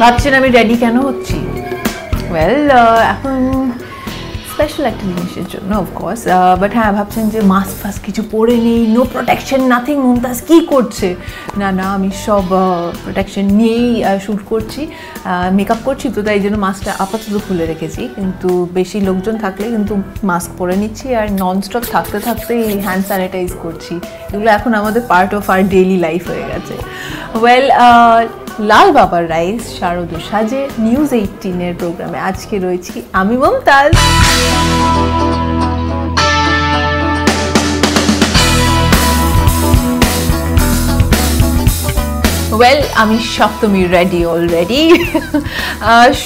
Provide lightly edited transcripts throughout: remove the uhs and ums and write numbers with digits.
ভাবছেন আমি রেডি কেন হচ্ছি? ওয়েল এখন স্পেশাল একটা জিনিসের জন্য অফকোর্স, বাট হ্যাঁ ভাবছেন যে মাস্ক ফাস্ক কিছু পরে নেই, নো প্রোটেকশন নাথিং, মুমতাজ কী করছে? না না, আমি সব প্রোটেকশন নিয়েই শ্যুট করছি, মেকআপ করছি, তো তাই জন্য মাস্কটা আপাতত খুলে রেখেছি, কিন্তু বেশি লোকজন থাকলে কিন্তু মাস্ক পরে নিচ্ছি আর ননস্টপ থাকতে থাকতেই হ্যান্ড স্যানিটাইজ করছি। এগুলো এখন আমাদের part of our daily life হয়ে গেছে। ওয়েল, লাল বাবার রাইস শারদ সাজে নিউজ 18-এর প্রোগ্রামে আজকে রয়েছি আমি মুমতাজ। ওয়েল, আমি সপ্তমী রেডি অলরেডি।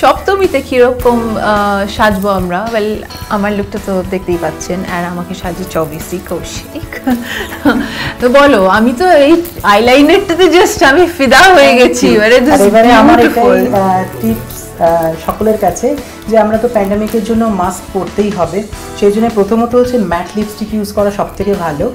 সপ্তমীতে কীরকম সাজবো আমরা? ওয়েল, আমার লুকটা তো দেখতেই পাচ্ছেন, আর আমাকে সাজে চৌবিশি কৌশিক। তো বলো, আমি তো এই আইলাইনারটাতে জাস্ট আমি ফিদা হয়ে গেছি। এবারে আমার এটাই টিপস সকলের কাছে যে আমরা তো প্যান্ডামিকের জন্য মাস্ক পরতেই হবে, সেই জন্য প্রথমত হচ্ছে ম্যাট লিপস্টিক ইউজ করা সবথেকে ভালো।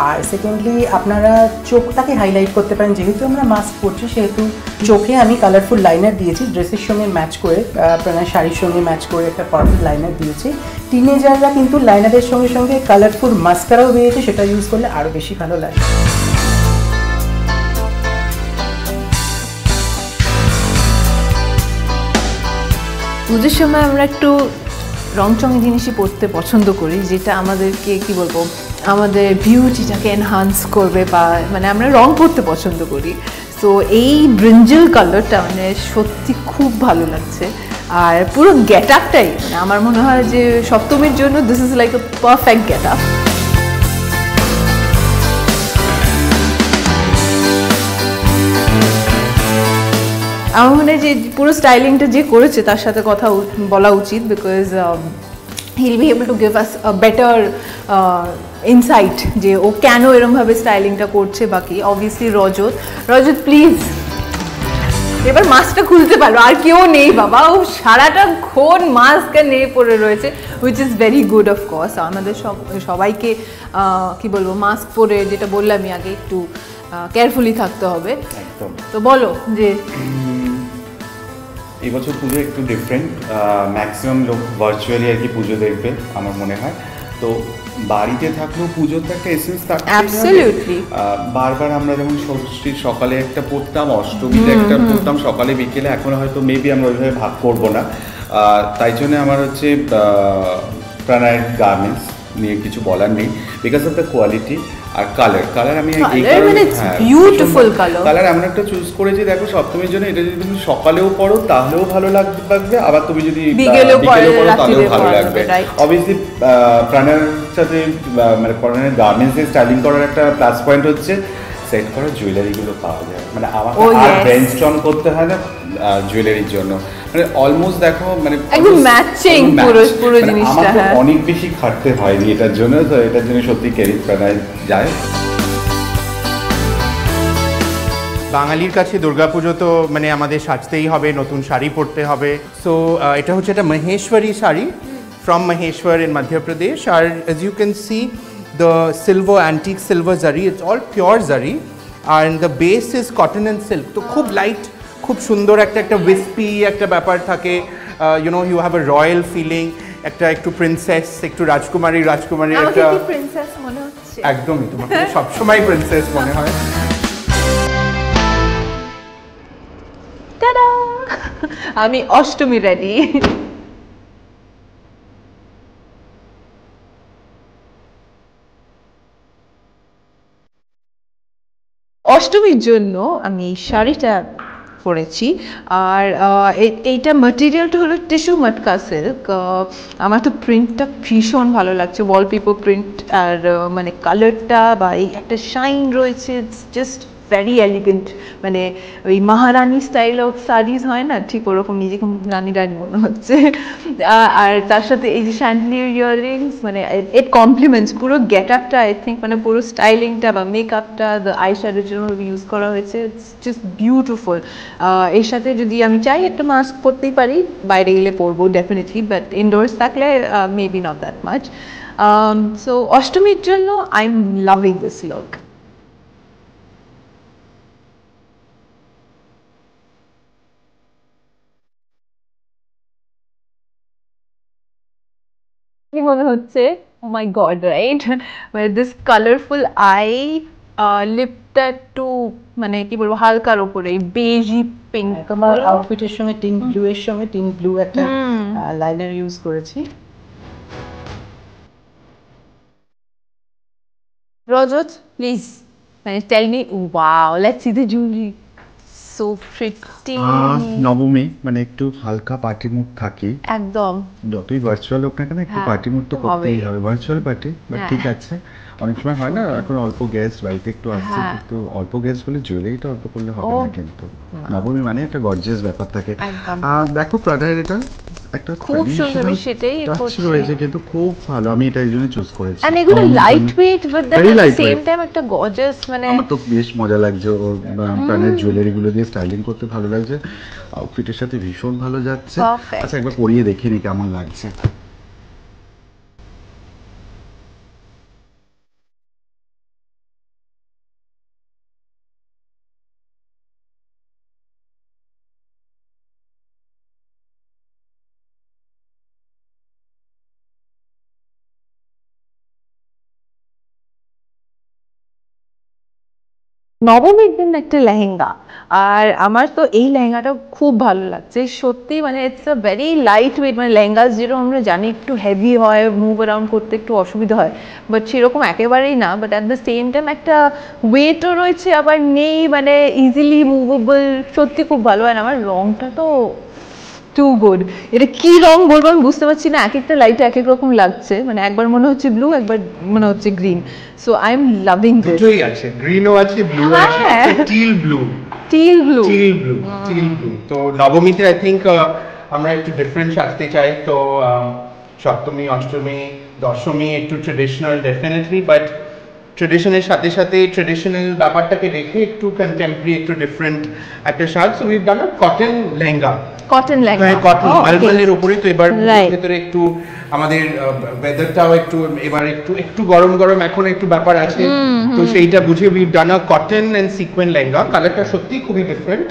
আর সেকেন্ডলি আপনারা চোখটাকে হাইলাইট করতে পারেন, যেহেতু আমরা মাস্ক পরছি সেহেতু চোখে আমি কালারফুল লাইনার দিয়েছি, ড্রেসের সঙ্গে ম্যাচ করে, আপনার শাড়ির সঙ্গে ম্যাচ করে একটা পারফেক্ট লাইনার দিয়েছি। টিনেজাররা কিন্তু লাইনারের সঙ্গে সঙ্গে কালারফুল মাস্কারাও বেরিয়েছে, সেটা ইউজ করলে আরও বেশি ভালো লাগে। পুজোর সময় আমরা একটু রংচঙে জিনিসই পরতে পছন্দ করি, যেটা আমাদেরকে কি বলবো, আমাদের বিউটিটাকে এনহান্স করবে, বা মানে আমরা রং পরতে পছন্দ করি। সো এই ব্রিঞ্জল কালারটা মানে সত্যি খুব ভালো লাগছে, আর পুরো গেট আপটাই মানে আমার মনে হয় যে সপ্তমীর জন্য this is like a perfect get up. আমার মনে হয় যে পুরো স্টাইলিংটা যে করেছে তার সাথে কথা বলা উচিত, because he'll be able to give us a better insight যে ও কেন এরমভাবে স্টাইলিংটা করছে। বাকি অবভিয়াসলি রজত প্লিজ এবার মাস্কটা খুলতে পারো, আর কেউ নেই বাবা, ও সারাটা ক্ষণ মাস্ক নিয়ে পড়ে রয়েছে, which is very good of course. আমাদের সবাইকে কি বলবো, মাস্ক পরে, যেটা বললামই আগে, একটু কেয়ারফুলি থাকতে হবে। তো বলো যে এবছর পুজো একটু ডিফারেন্ট, ম্যাক্সিমাম লোক ভার্চুয়ালি আর কি পুজো দেখবে আমার মনে হয়। তো বাড়িতে থাকলেও পুজোর তো একটা এসেন্স থাকে, বারবার আমরা যেমন ষষ্ঠীর সকালে একটা পড়তাম, অষ্টমীতে একটা পড়তাম সকালে বিকেলে, এখন হয়তো মেবি আমরা ওইভাবে ভাগ করবো না। তাই জন্য আমার হচ্ছে প্রাণায়াম গার্মেন্টস নিয়ে কিছু বলার নেই, বিকজ অফ দ্য কোয়ালিটি আর কালার আমি কালার এমন একটা চুজ করেছি, দেখো সপ্তমীর জন্য এটা যদি তুমি সকালেও পড়ো তাহলেও ভালো লাগবে, আবার তুমি যদি বিকেলেও পড়ো তাহলেও ভালো লাগবে। অবভিয়াসলি প্রাণায়ামের সাথে মানে প্রাণায়ামের গার্মেন্টস দিয়ে স্টাইলিং করার একটা প্লাস পয়েন্ট হচ্ছে সেট করা জুয়েলারিগুলো পাওয়া যায়, মানে আমাকে আর ব্রেনস্টর্ম করতে হয় না জুয়েলারির জন্য, মানে অলমোস্ট দেখো মানে একদম ম্যাচিং পুরো জিনিসটা। আমাকে অনেক বেশি খাটতে হয়নি এটার জন্য, তো এটার জন্য সত্যি ক্রেডিট করা যায়। বাঙালির কাছে দুর্গাপুজো তো মানে আমাদের সাজতেই হবে, নতুন শাড়ি পরতে হবে। সো এটা হচ্ছে একটা মহেশ্বরী শাড়ি ফ্রম মহেশ্বর ইন মধ্যপ্রদেশ, আর as you can see the silver, antique silver zari, it's all pure zari, and the base is cotton and silk, তো খুব লাইট, খুব সুন্দর একটা উইস্পি একটা ব্যাপার থাকে, you know you have a royal feeling, একটু প্রিন্সেস, একটু রাজকুমারী একটা প্রিন্সেস মনে হচ্ছে। একদমই, তোমাকে সবসময় প্রিন্সেস মনে হয়। আমি অষ্টমী রেডি। অষ্টমীর জন্য আমি এই শাড়িটা পরেছি, আর এইটা ম্যাটেরিয়ালটা হলো টিস্যু মটকা সিল্ক। আমার তো প্রিন্টটা ভীষণ ভালো লাগছে, ওয়ালপেপার প্রিন্ট, আর মানে কালারটা বা এই একটা শাইন রয়েছে, ইটস জাস্ট ভেরি এলিগেন্ট, মানে ওই মহারানী স্টাইল অফ শাড়িজ হয় না, ঠিক ওরকম নিজেকে রানী মনে হচ্ছে। আর তার সাথে এই যে শ্যান্ডলিয়ার ইয়াররিংস, মানে ইট কমপ্লিমেন্টস পুরো গেট আপটা, আই থিঙ্ক মানে পুরো স্টাইলিংটা বা মেকআপটা, দ্য আই শ্যাডোর জন্য ইউজ করা হয়েছে, ইটস জাস্ট বিউটিফুল। এর সাথে যদি আমি চাই একটা মাস্ক পরতেই পারি, বাইরে গেলে পরবো ডেফিনেটলি, বাট ইনডোর্স থাকলে maybe not that much. So অষ্টমীর জন্য I am loving this look. কি মনে হচ্ছে? ও মাই গড, রাইট? মানে দিস কালারফুল আই লিপটা একটু মানে কি বলবো হালকার উপরে বেজি পিঙ্ক। তোমার আউটফিটের সঙ্গে টিন ব্লু এর সঙ্গে টিন ব্লু একটা লাইনার ইউজ করেছি। Rajat, please, tell me, wow, let's see the jewelry. So pretty. নবমী মানে একটু হালকা পার্টি মুড থাকে, একদম। যতই ভার্চুয়াল হোক না কেন একটু হ্যাঁ, পার্টি মুড তো করতেই হবেই। হবে, ভার্চুয়াল পার্টি বাট হ্যাঁ। ঠিক আছে। অনেক সময় হয় না এখন অল্প গেস্ট বাড়িতে একটু আসছে, হ্যাঁ। কিন্তু অল্প গেস্ট বলে জুয়েলারিটা অল্প করলে হবে ও। না কিন্তু। নবমী মানে একটা গর্জিয়াস ব্যাপার থাকে। একদম। দেখো প্রাডার এটা একটা খুব সুন্দর, আমি ট্র্যাডিশনাল সেটাই টাচ করছি। রয়েছে কিন্তু খুব ভালো, আমি এটা এই জন্য চুজ করেছি। And এগুলো light weight but Very that lightweight. Same time একটা গর্জাস মানে আমার তো বেশ মজা লাগছে ওর প্রাণের জুয়েলারি গুলো দিয়ে স্টাইলিং করতে ভালো লাগছে, আউটফিটের সাথে ভীষণ ভালো যাচ্ছে। Perfect. আচ্ছা একবার পরিয়ে দেখে নি কেমন লাগছে। নবমীর দিন একটা লেহেঙ্গা, আর আমার তো এই লেহেঙ্গাটা খুব ভালো লাগছে সত্যি। মানে it's a very light weight, মানে লেহেঙ্গা যেরকম আমরা জানি একটু হেভি হয়, মুভ অ্যারাউন্ড করতে একটু অসুবিধা হয়, বাট সেরকম একেবারেই না। But at the same time একটা ওয়েটও রয়েছে, আবার নেই, মানে ইজিলি মুভেবল, সত্যি খুব ভালো। আর আমার রংটা তো টু গুড। এটা কি রং বলবো আমি বুঝতে পারছি না, এক একটা লাইটে এক এক রকম লাগছে, মানে একবার মনে হচ্ছে ব্লু, একবার মনে হচ্ছে green. So I am loving this. দুটোই আছে, গ্রিনও আছে, ব্লু আছে, হ্যাঁ। Teal blue. Teal blue. Teal blue তো নবমীতে আই থিঙ্ক আমরা একটু ডিফারেন্ট সাজতে চাই। তো সপ্তমী, অষ্টমী, দশমী একটু ট্রেডিশনাল ডেফিনেটলি, বাট ট্রেডিশনের সাথে সাথে ট্রেডিশনাল ব্যাপারটাকে রেখে একটু কন্টেম্পোরারি, একটু ডিফারেন্ট একটা সাজ। So we've done a cotton lehenga, cotton lehenga, cotton মালমলের উপরে। তো এবার Right. ভেতরে একটু আমাদের ওয়েদারটাও একটু এবার একটু একটু গরম গরম এখন একটু ব্যাপার আছে, তো সেইটা বুঝে we've done a cotton and sequence lehenga. কালারটা সত্যি খুবই ডিফারেন্ট।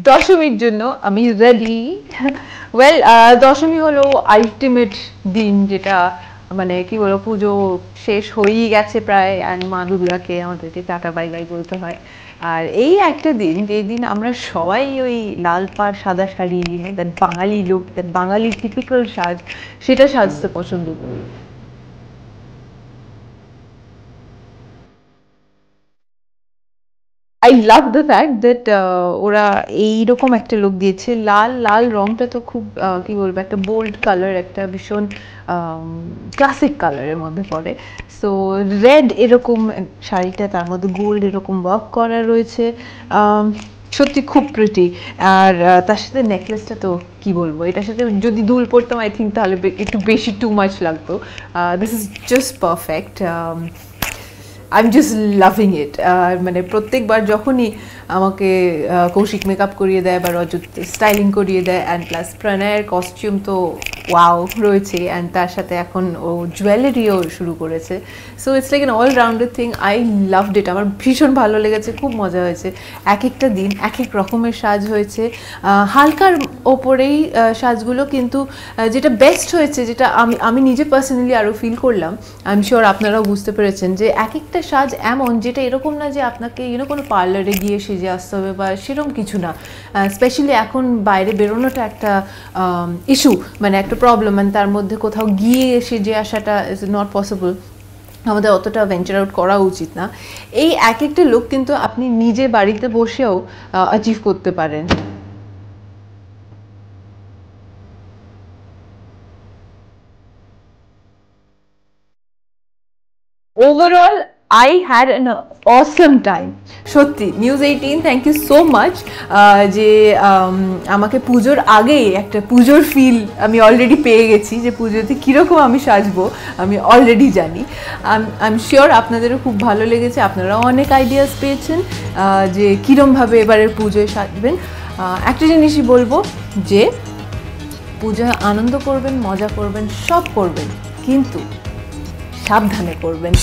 দশমীর জন্য আমি রেডি। ওয়েল, দশমী হলো আলটিমেট দিন, যেটা মানে কি বলবো, পুজো শেষ হয়েই গেছে প্রায়, অ্যান্ড মা দুর্গাকে আমাদেরকে টাটা বাই বাই বলতে হয়। আর এই একটা দিন, যেই দিন আমরা সবাই ওই লাল পাড় সাদা sari, that Bengali look, that Bengali typical সাজ, সেটা সাজতে পছন্দ করি। I love the fact that ওরা এইরকম একটা লুক দিয়েছে। লাল লাল রংটা তো খুব কি বলবো, একটা বোল্ড কালার, একটা ভীষণ ক্লাসিক কালারের মধ্যে পড়ে। সো রেড এরকম শাড়িটা, তার মধ্যে গোল্ড এরকম ওয়ার্ক করা রয়েছে, সত্যি খুব প্রিটি। আর তার সাথে নেকলেসটা তো কি বলবো, এটার সাথে যদি দুল পরতাম আই থিঙ্ক তাহলে একটু বেশি টু মাচ লাগতো। This is just perfect. I am just loving ইট। মানে প্রত্যেকবার যখনই আমাকে কৌশিক মেকআপ করিয়ে দেয় বা রজত স্টাইলিং করিয়ে দেয়, অ্যান্ড প্লাস প্রণয়ের কস্টিউম তো ওয়াও রয়েছে, অ্যান্ড তার সাথে এখন ও জুয়েলারিও শুরু করেছে। So it's like an all rounded thing. I loved it, আমার ভীষণ ভালো লেগেছে, খুব মজা হয়েছে। এক একটা দিন এক এক রকমের সাজ হয়েছে, হালকার ওপরেই সাজগুলো, কিন্তু যেটা বেস্ট হয়েছে, যেটা আমি নিজে পার্সোনালি আরও ফিল করলাম, আই এম শিওর আপনারাও বুঝতে পেরেছেন, যে এক একটা সাজ এমন, যেটা এরকম না যে আপনাকে কোনো পার্লারে গিয়ে সেজে আসতে হবে বা সেরকম কিছু না। স্পেশালি এখন বাইরে বেরোনোটা একটা ইস্যু, মানে একটা প্রবলেম, মানে তার মধ্যে কোথাও গিয়ে সেজে আসাটা ইজ নট পসিবল, আমাদের অতটা ভেঞ্চার আউট করা উচিত না। এই এক একটা লুক কিন্তু আপনি নিজে বাড়িতে বসেও অ্যাচিভ করতে পারেন। Overall I had an awesome time. সত্যি News 18 thank you so much যে আমাকে পুজোর আগেই একটা পুজোর ফিল আমি অলরেডি পেয়ে গেছি, যে পুজোতে কীরকম আমি সাজবো আমি অলরেডি জানি। আই এম শিওর আপনাদেরও খুব ভালো লেগেছে, আপনারাও অনেক আইডিয়াস পেয়েছেন যে কীরমভাবে এবারের পুজোয় সাজবেন। একটা জিনিসই বলবো যে পূজায় আনন্দ করবেন, মজা করবেন, সব করবেন, কিন্তু সাবধানে করবেন।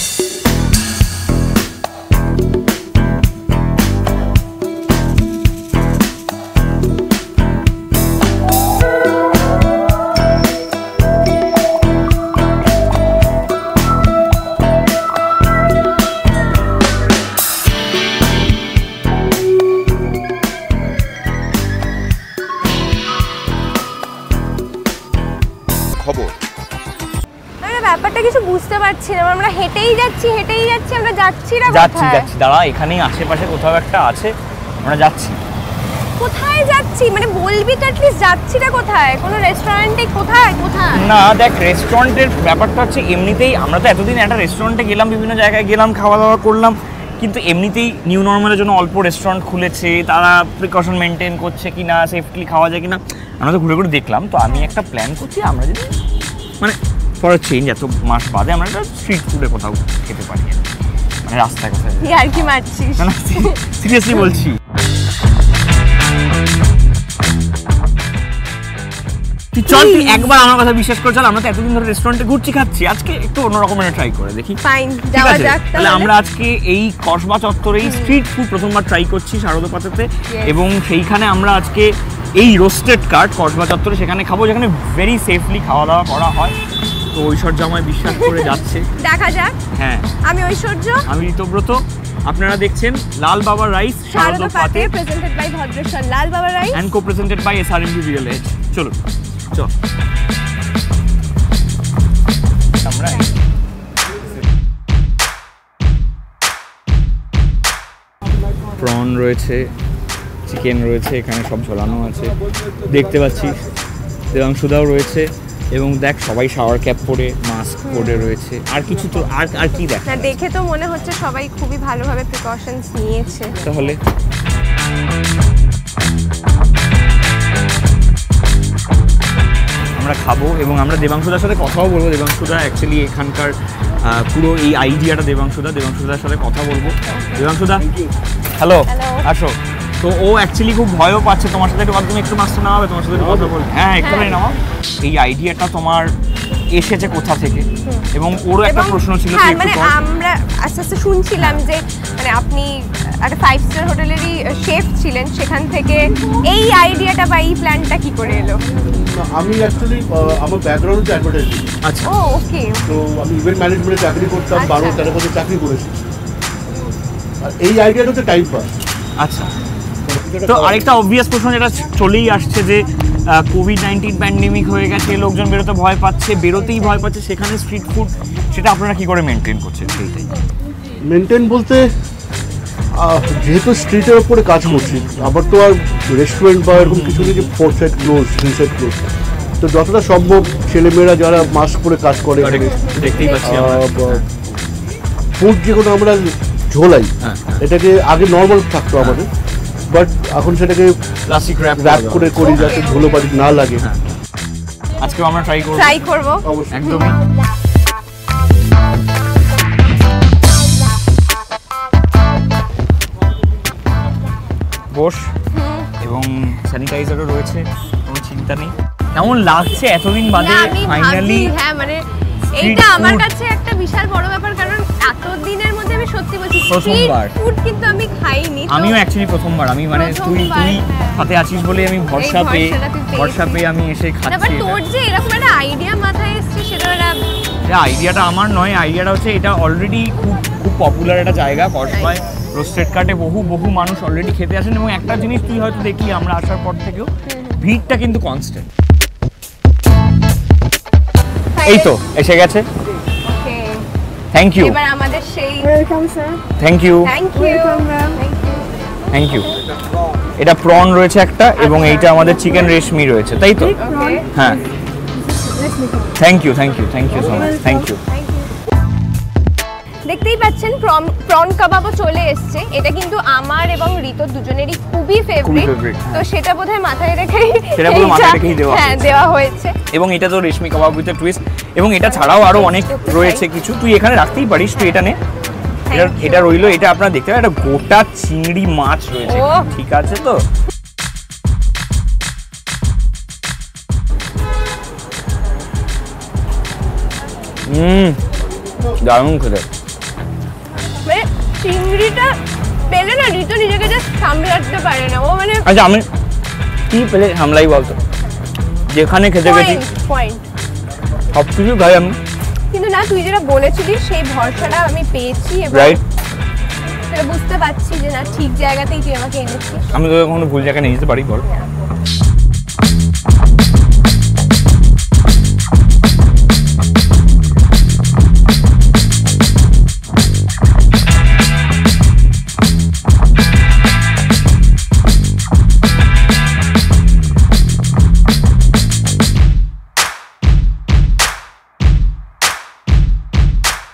ব্যাপারটা কিছু বুঝতে পারছি না, আমরা হেঁটেই যাচ্ছি আমরা যাচ্ছি না যাচ্ছি দাঁড়া, এখানেই আশেপাশে কোথাও একটা আছে, আমরা যাচ্ছি। কোথায় যাচ্ছি মানে বলবি তো অ্যাটলিস্ট যাচ্ছিটা কোথায়? কোনো রেস্টুরেন্টে? কোথায় না দেখ, রেস্টুরেন্টের ব্যাপারটা হচ্ছে এমনিতেই আমরা তো এতদিন একটা রেস্টুরেন্টে গেলাম, বিভিন্ন জায়গায় গেলাম, খাওয়া দাওয়া করলাম, কিন্তু এমনিতেই নিউ নর্মালের জন্য অল্প রেস্টুরেন্ট খুলেছে, তারা প্রিকশন মেনটেন করছে কি না, সেফলি খাওয়া যায় কি না, আমরা তো ঘুরে ঘুরে দেখলাম। তো আমি একটা প্ল্যান করছি, আমরা যদি মানে ফর চেঞ্জ এত মাস বাদে আমরা একটা স্ট্রিট ফুডে কোথাও খেতে পারি, মানে রাস্তায় কোথায়। আর কি মারছিস? না সিরিয়াসলি বলছি। চল তুই একবার আমার কথা বিশ্বাস করে চল, আমরা তো এতদিন ধরে রেস্টুরেন্টে ঘুরছি খাচ্ছি, আজকে একটু অন্যরকম ট্রাই করে দেখি। ফাইন, যাওয়া যাক তাহলে। আমরা আজকে এই কসবা চত্বরে এই স্ট্রিট ফুড প্রথমবার ট্রাই করছি শারদাপাতাতে, এবং সেইখানে আমরা আজকে এই রোস্টেড কাট কসবা চত্বরে সেখানে খাবো, যেখানে ভেরি সেফলি খাওয়া দাওয়া করা হয়। তো ঐশ্বর্য আমায় বিশ্বাস করে যাচ্ছে, দেখা যাক। হ্যাঁ, আমি ঐশ্বর্য, আমি ঋতব্রত, আপনারা দেখছেন লাল বাবা রাইস শারদাপাতে, presented by Bhadreshwar Lal Baba rice and co presented by SRMB real edge. চলুন চল। আমরা প্রন রয়েছে, চিকেন রয়েছে, এখানে সব ঝোলানো আছে দেখতে পাচ্ছি, দেবাংশুদাও রয়েছে, এবং দেখ সবাই শাওয়ার ক্যাপ পরে মাস্ক পরে রয়েছে। আর কিছু তো আর কি দেখ, দেখে তো মনে হচ্ছে সবাই খুবই ভালোভাবে প্রিকশনস নিয়েছে। তাহলে আমরা খাবো এবং আমরা দেবাংশুদার সাথে কথাও বলবো। দেবাংশুদা অ্যাকচুয়ালি এখানকার পুরো এই আইডিয়াটা দেবাংশুদার সাথে কথা বলবো। দেবাংশুদা হ্যালো, আসো। তো ও অ্যাকচুয়ালি খুব ভয়ও পাচ্ছে তোমার সাথে, তুমি একটু মাস্টার নামাবে, তোমার সাথে কথা বলবে। হ্যাঁ একটুখানি নামাও। এই আইডিয়াটা তোমার এসেছে কোথা থেকে, এবং ওরও একটা প্রশ্ন ছিল। মানে আমরা আস্তে আস্তে শুনছিলাম যে মানে আপনি একটা 5 স্টার হোটেলেরই শেফ ছিলেন, সেখান থেকে এই আইডিয়াটা বা এই প্ল্যানটা কি করে এলো? আমি অ্যাকচুয়ালি আমার ব্যাকগ্রাউন্ড হচ্ছে অ্যাডভার্টাইজিং। আচ্ছা, ও ওকে। তো আমি ইভেন্ট ম্যানেজমেন্টে চাকরি করতাম, 12-13 বছর চাকরি করেছি। আর এই আইডিয়াটা হচ্ছে টাইম পাস। আচ্ছা, তো আরেকটা অবভিয়াস প্রশ্ন যেটা চলেই আসছে যে কোভিড-19 প্যান্ডেমিক হয়ে গেছে, লোকজন বেরোতে ভয় পাচ্ছে, সেখানে স্ট্রিট ফুড সেটা আপনারা কি করে মেনটেন করছেন? সেইটাই মেনটেন বলতে, যেহেতু স্ট্রিটের ওপরে কাজ করছি, আবার তো আর রেস্টুরেন্ট বা এরকম কিছু নেই যে 4 সাইড ক্লোজ 3 সাইড ক্লোজ। তো যতটা সম্ভব ছেলেমেয়েরা যারা মাস্ক পরে কাজ করে, দেখতেই পাচ্ছি ফুড যেগুলো আমরা ঝোলাই, এটাকে আগে নর্মাল থাকতো আমাদের, বাট এখন সেটাকে প্লাস্টিক র্যাপ করে করি যাতে ধুলোবালি না লাগে। আজকে আমরা ট্রাই করব একদমই। বস, এবং স্যানিটাইজারও রয়েছে, কোনো চিন্তা নেই। কেমন লাগছে এতদিন বাদে ফাইনালি? হ্যাঁ মানে এইটা আমার কাছে একটা বিশাল বড় ব্যাপার, কারণ এতদিনের মধ্যে আমি সত্যি বলছি প্রথমবার ফুড কিন্তু আমি খাইনি। আমিও অ্যাকচুয়ালি প্রথমবার, আমি মানে তুই সাথে আছিস বলে আমি ভরসা পেয়ে আমি এসে খাচ্ছি। তোর যে এরকম একটা আইডিয়া মাথায় এসেছে, সেটা আইডিয়াটা আমার নয়, আইডিয়াটা হচ্ছে এটা অলরেডি খুব পপুলার একটা জায়গা কসবায়। রোস্টেড কাটে বহু মানুষ অলরেডি খেতে আসেন, এবং একটা জিনিস তুই হয়তো দেখলি আমরা আসার পর থেকেও, ভিড়টা কিন্তু কনস্ট্যান্ট। এই তো এসে গেছে। Thank you. এবার আমাদের সেই ওয়েলকাম স্যার। Thank you. এটা প্রন রয়েছে একটা, এবং এইটা আমাদের চিকেন রেশমি রয়েছে, তাই তো? হ্যাঁ, thank you so much, thank you. দেখতেই পাচ্ছেন প্রন কাবাবও চলে এসছে। এটা কিন্তু আমার এবং ঋতুর দুজনেরই খুবই ফেভারিট, তো সেটা বোধহয় মাথায় রেখেই দেওয়া হয়েছে। এবং এটা তো রেশমি কাবাব উইথ টুইস্ট, এবং এটা ছাড়াও আরো অনেক রয়েছে কিছু, তুই এখানে রাখতেই পারিস, তুই এটা নে। এটা রইলো, এটা আপনারা দেখতে পারেন, একটা গোটা চিংড়ি মাছ রয়েছে, ঠিক আছে তো? দারুণ খেতে। মানে চিংড়িটা পেলে না ঋতু নিজেকে জাস্ট সামলে রাখতে পারে না, ও মানে আচ্ছা আমি কি পেলে সামলাই বলতো, যেখানে খেতে গেছি সব কিছু খাই আমি, কিন্তু না তুই যেটা বলেছিলিস সেই ভরসাটা আমি পেয়েছি এবং সেটা বুঝতে পারছি যে না ঠিক জায়গাতেই তুই আমাকে এনেছিস। আমি তো কখনো ভুল জায়গায় নিয়ে যেতে পারি বল?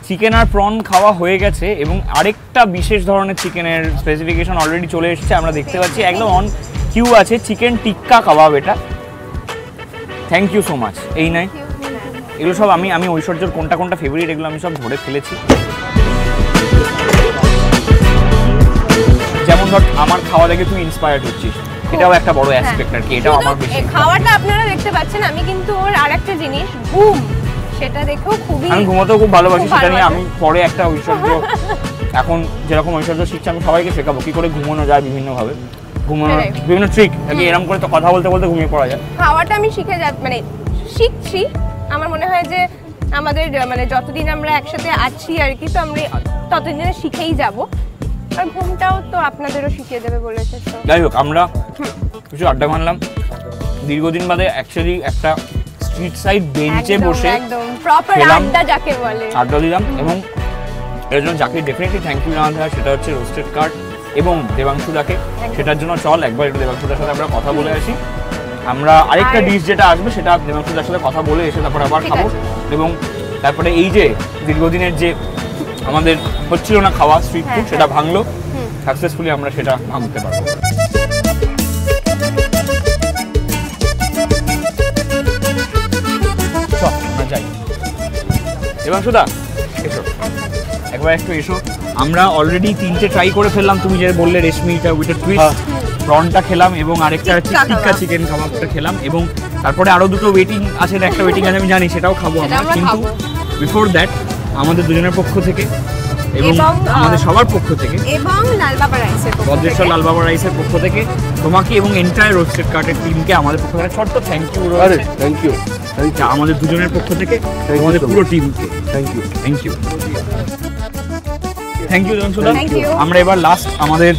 চিকেন আর প্রন খাওয়া হয়ে গেছে এবং আরেকটা বিশেষ ধরনের চিকেনের স্পেসিফিকেশন অলরেডি চলে এসেছে, আমরা দেখতে পাচ্ছি একদম অন কিউ আছে, চিকেন টিক্কা কাবাব। এটা থ্যাংক ইউ সো মাচ। এই নয় এগুলো সব আমি ঐশ্বর্যর কোনটা কোনটা ফেভারিট এগুলো আমি সব ধরে ফেলেছি। যেমন ধর আমার খাওয়া দেখে তুই ইন্সপায়ার্ড হচ্ছিস, এটাও একটা বড় অ্যাসপেক্ট আর কি, এটাও আমার বেশি। খাওয়াটা আপনারা দেখতে পাচ্ছেন, আমি কিন্তু ওর আরেকটা জিনিস ঘুম, সেটা দেখেও খুবই, আমি ঘুমোতেও খুব ভালোবাসি, সেটা নিয়ে আমি পরে একটা ঐশ্বর্য, এখন যেরকম ঐশ্বর্য শিখছে আমি সবাইকে শেখাবো কি করে ঘুমানো যায় বিভিন্নভাবে, ঘুমানোর বিভিন্ন ট্রিক, এরকম করে তো কথা বলতে বলতে ঘুমিয়ে পড়া যায়। খাওয়াটা আমি মানে শিখছি, আমার মনে হয় যে আমাদের মানে যতদিন আমরা একসাথে আছি আর কি, তো আমরা ততদিনে শিখেই যাব, আর ঘুমটাও তো আপনাদেরও শিখিয়ে দেবে বলেছে। তো যাই হোক, আমরা কিছু আড্ডা মারলাম দীর্ঘদিন বাদে, অ্যাকচুয়ালি একটা স্ট্রিট সাইড বেঞ্চে বসে একদম প্রপার আড্ডা যাকে বলে, আড্ডা দিলাম। এবং এর জন্য যাকে ডেফিনেটলি থ্যাংক ইউ জানাতে হয় সেটা হচ্ছে রোস্টেড কার্ড এবং দেবাংশু দাকে। সেটার জন্য চল একবার একটু দেবাংশু দার সাথে আমরা কথা বলে আসি। আমরা আরেকটা ডিশ যেটা আসবে সেটা দেবাংশু দার সাথে কথা বলে এসে তারপর আবার খাবো, এবং তারপরে এই যে দীর্ঘদিনের যে আমাদের হচ্ছিল না খাওয়া স্ট্রিট ফুড, সেটা ভাঙলো সাকসেসফুলি, আমরা সেটা ভাঙতে পারবো। যাই দেবাংশুদা, এসো একবার একটু এসো। আমরা অলরেডি 3টে ট্রাই করে ফেললাম, তুমি যে বললে রেশমিটা উইথ টুইস্ট, প্রনটা খেলাম এবং আরেকটা টিক্কা চিকেন কাবাবটা খেলাম, এবং তারপরে আরো দুটো ওয়েটিং আছে, একটা ওয়েটিং আছে আমি জানি, সেটাও খাবো আমরা। কিন্তু বিফোর দ্যাট আমাদের দুজনের পক্ষ থেকে এবং আমাদের সবার পক্ষ থেকে এবং লালবাবা রাইসের পক্ষ থেকে, ভদ্রেশ্বর লালবাবা রাইসের পক্ষ থেকে তোমাকে এবং এন্টায়ার রোস্টেড কার্টের টিমকে আমাদের পক্ষ থেকে ছোট্ট থ্যাংক ইউ রয়েছে। থ্যাংক ইউ আমাদের দুজনের পক্ষ থেকে আমাদের পুরো টিমকে thank you. Thank you thank you দেবাংশুদা। আমরা এবার লাস্ট আমাদের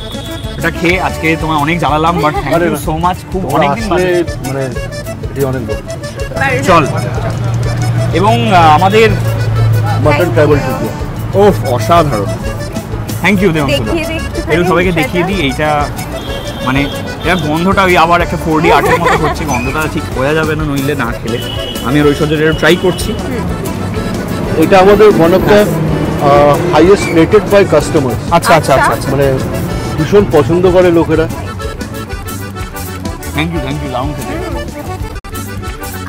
এটা খেয়ে, আজকে তোমায় অনেক জ্বালালাম, but thank you so much, খুব অনেকদিন বাদে মানে অনেক চল। এবং আমাদের মাটন ট্রাইবাল টিক্কা, ওফ অসাধারণ, থ্যাংক ইউ দেবাংশুদা। এগুলো সবাইকে দেখিয়ে দিই, এইটা মানে এটা গন্ধটা ওই আবার একটা 4D আর্টের মতো হচ্ছে, গন্ধটা ঠিক বোঝা যাবে না নইলে না খেলে। আমি আর ঐশ্বর্যের ট্রাই করছি। এটা আমাদের one of the highest rated by customer. আচ্ছা আচ্ছা আচ্ছা আচ্ছা, মানে ভীষণ পছন্দ করে লোকেরা। থ্যাংক ইউ লাউন খেতে।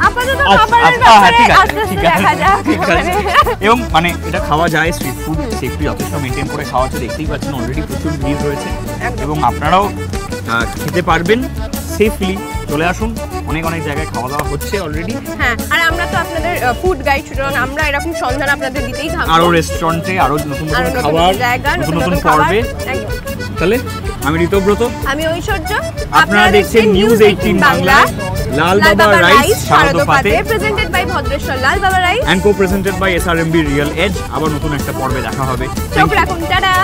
আপাতত খাবারের ব্যাপারে আস্তে আস্তে দেখা যাক। এবং মানে এটা খাওয়া যায়, স্ট্রিট ফুড সেফটি যথেষ্ট মেনটেন করে খাওয়া হচ্ছে, দেখতেই পাচ্ছেন অলরেডি প্রচুর ভিড় রয়েছে, এবং আপনারাও খেতে পারবেন সেফলি। চলে আসুন, অনেক অনেক জায়গায় খাওয়া দাওয়া হচ্ছে অলরেডি। হ্যাঁ, আর আমরা তো আপনাদের ফুড গাইড, সুতরাং আমরা এরকম সন্ধান আপনাদের দিতেই থাকবো, আরো রেস্টুরেন্টে আরো নতুন নতুন খাবার, নতুন নতুন পর্বে। তাহলে আমি ঋতব্রত, আমি ঐশ্বর্য, আপনারা দেখছেন নিউজ 18 বাংলা, লালবাবা রাইস শারদপাতে, presented by Bhadreswar Lalbaba rice and copresented by SRMB real edge. আবার নতুন একটা পর্বে দেখা হবে। চোখ রাখুন, টাটা।